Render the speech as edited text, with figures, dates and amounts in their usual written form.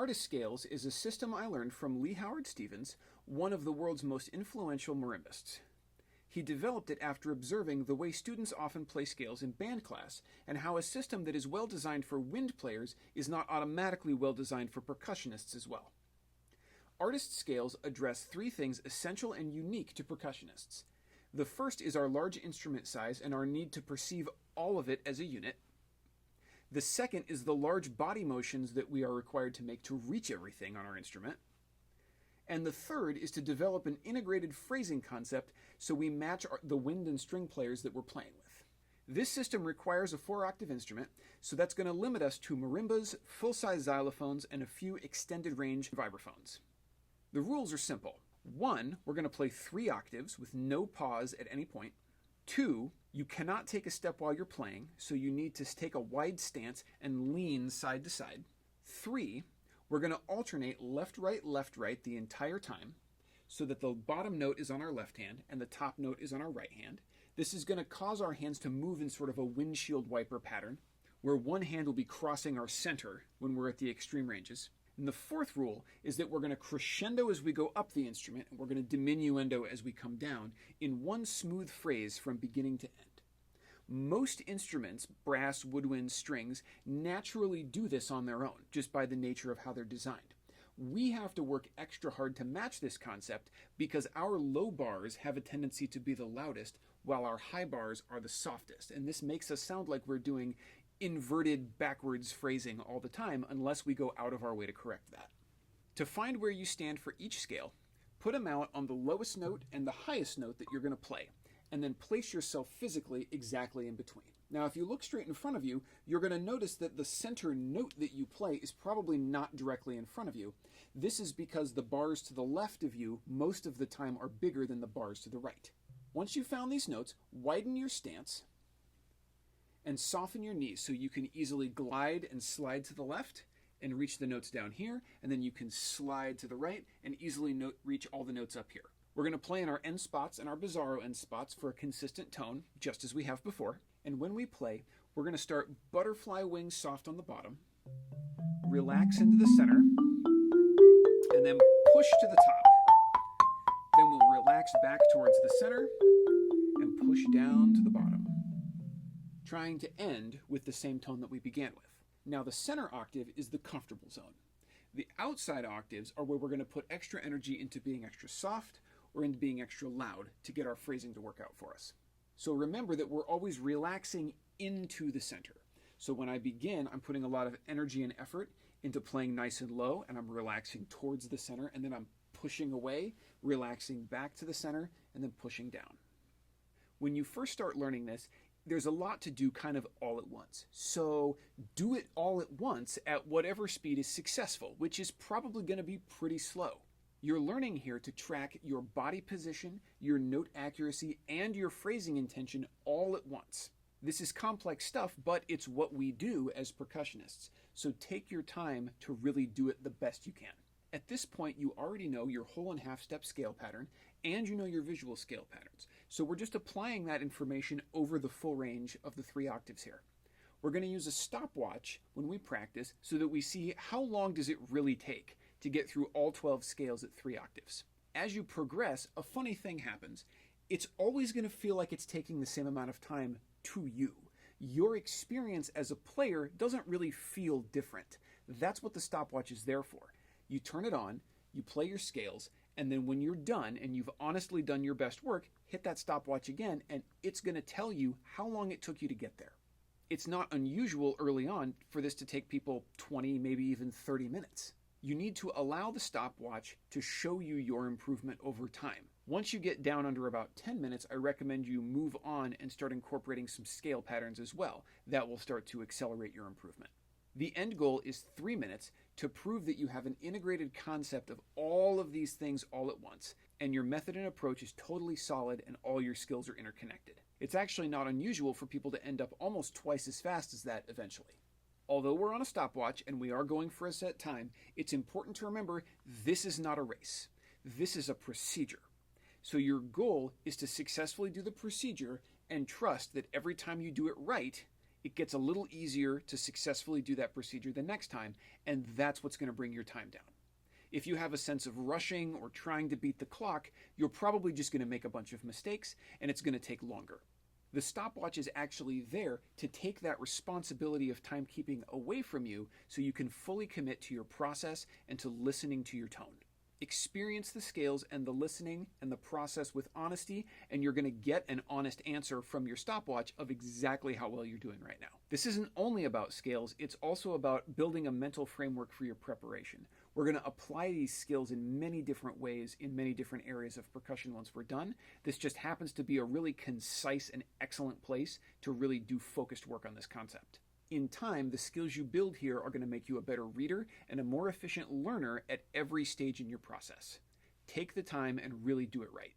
Artist scales is a system I learned from Lee Howard Stevens, one of the world's most influential marimbas. He developed it after observing the way students often play scales in band class, and how a system that is well designed for wind players is not automatically well designed for percussionists as well. Artist scales address three things essential and unique to percussionists. The first is our large instrument size and our need to perceive all of it as a unit. The second is the large body motions that we are required to make to reach everything on our instrument. And the third is to develop an integrated phrasing concept so we match the wind and string players that we're playing with. This system requires a 4-octave instrument, so that's going to limit us to marimbas, full-size xylophones, and a few extended range vibraphones. The rules are simple. 1, we're going to play 3 octaves with no pause at any point. 2, you cannot take a step while you're playing, so you need to take a wide stance and lean side to side. 3, we're going to alternate left, right the entire time, so that the bottom note is on our left hand and the top note is on our right hand. This is going to cause our hands to move in sort of a windshield wiper pattern, where one hand will be crossing our center when we're at the extreme ranges. And the fourth rule is that we're going to crescendo as we go up the instrument, and we're going to diminuendo as we come down in one smooth phrase from beginning to end. Most instruments, brass, woodwind, strings, naturally do this on their own, just by the nature of how they're designed. We have to work extra hard to match this concept because our low bars have a tendency to be the loudest, while our high bars are the softest. And this makes us sound like we're doing inverted backwards phrasing all the time unless we go out of our way to correct that. To find where you stand for each scale, put them out on the lowest note and the highest note that you're going to play, and then place yourself physically exactly in between. Now, if you look straight in front of you, you're going to notice that the center note that you play is probably not directly in front of you. This is because the bars to the left of you most of the time are bigger than the bars to the right. Once you've found these notes, widen your stance and soften your knees so you can easily glide and slide to the left and reach the notes down here, and then you can slide to the right and easily reach all the notes up here. We're going to play in our end spots and our bizarro end spots for a consistent tone, just as we have before. And when we play, we're going to start butterfly wings soft on the bottom, relax into the center, and then push to the top. Then we'll relax back towards the center and push down to the bottom, trying to end with the same tone that we began with. Now, the center octave is the comfortable zone. The outside octaves are where we're going to put extra energy into being extra soft or into being extra loud to get our phrasing to work out for us. So remember that we're always relaxing into the center. So when I begin, I'm putting a lot of energy and effort into playing nice and low, and I'm relaxing towards the center, and then I'm pushing away, relaxing back to the center, and then pushing down. When you first start learning this, there's a lot to do kind of all at once. So do it all at once at whatever speed is successful, which is probably going to be pretty slow. You're learning here to track your body position, your note accuracy, and your phrasing intention all at once. This is complex stuff, but it's what we do as percussionists. So take your time to really do it the best you can. At this point, you already know your whole and half step scale pattern, and you know your visual scale patterns. So we're just applying that information over the full range of the 3 octaves here. We're going to use a stopwatch when we practice so that we see how long does it really take to get through all 12 scales at 3 octaves. As you progress, a funny thing happens. It's always going to feel like it's taking the same amount of time to you. Your experience as a player doesn't really feel different. That's what the stopwatch is there for. You turn it on, you play your scales, and then when you're done and you've honestly done your best work, hit that stopwatch again, and it's going to tell you how long it took you to get there. It's not unusual early on for this to take people 20, maybe even 30 minutes. You need to allow the stopwatch to show you your improvement over time. Once you get down under about 10 minutes, I recommend you move on and start incorporating some scale patterns as well. That will start to accelerate your improvement. The end goal is 3 minutes to prove that you have an integrated concept of all of these things all at once, and your method and approach is totally solid and all your skills are interconnected. It's actually not unusual for people to end up almost twice as fast as that eventually. Although we're on a stopwatch and we are going for a set time, it's important to remember this is not a race. This is a procedure. So your goal is to successfully do the procedure and trust that every time you do it right, it gets a little easier to successfully do that procedure the next time, and that's what's going to bring your time down. If you have a sense of rushing or trying to beat the clock, you're probably just going to make a bunch of mistakes, and it's going to take longer. The stopwatch is actually there to take that responsibility of timekeeping away from you so you can fully commit to your process and to listening to your tone. Experience the scales and the listening and the process with honesty, and you're going to get an honest answer from your stopwatch of exactly how well you're doing right now. This isn't only about scales, it's also about building a mental framework for your preparation. We're going to apply these skills in many different ways in many different areas of percussion once we're done. This just happens to be a really concise and excellent place to really do focused work on this concept. In time, the skills you build here are going to make you a better reader and a more efficient learner at every stage in your process. Take the time and really do it right.